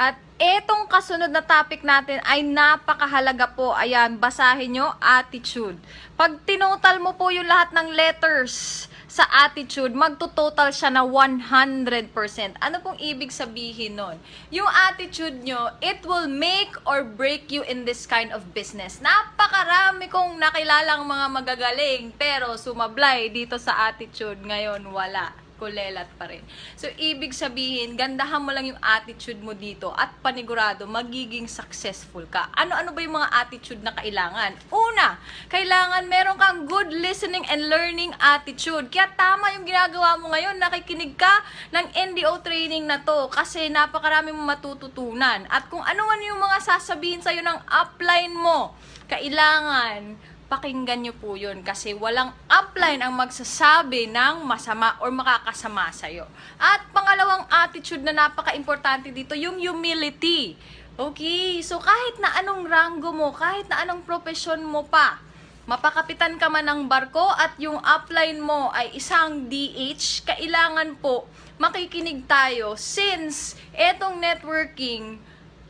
At etong kasunod na topic natin ay napakahalaga po. Ayan, basahin nyo, attitude. Pag tinotal mo po yung lahat ng letters sa attitude, magto-total siya na 100%. Ano pong ibig sabihin nun? Yung attitude nyo, it will make or break you in this kind of business. Napakarami kong nakilalang mga magagaling, pero sumablay dito sa attitude. Ngayon, wala. Kulelat pa rin. So, ibig sabihin, gandahan mo lang yung attitude mo dito at panigurado, magiging successful ka. Ano-ano ba yung mga attitude na kailangan? Una, kailangan meron kang good listening and learning attitude. Kaya tama yung ginagawa mo ngayon, nakikinig ka ng NDO training na to kasi napakarami mo matututunan. At kung ano-ano yung mga sasabihin sa'yo ng upline mo, kailangan pakinggan nyo po yun kasi walang upline ang magsasabi ng masama or makakasama sa'yo. At pangalawang attitude na napaka-importante dito, yung humility. Okay, so kahit na anong ranggo mo, kahit na anong profesyon mo pa, mapakapitan ka man ng barko at yung upline mo ay isang DH, kailangan po makikinig tayo since etong networking,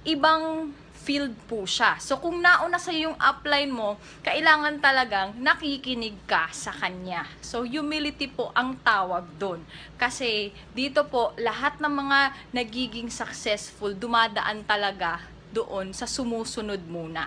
ibang field po siya. So, kung nauna sa yung upline mo, kailangan talagang nakikinig ka sa kanya. So, humility po ang tawag doon. Kasi, dito po, lahat ng mga nagiging successful, dumadaan talaga doon sa sumusunod muna.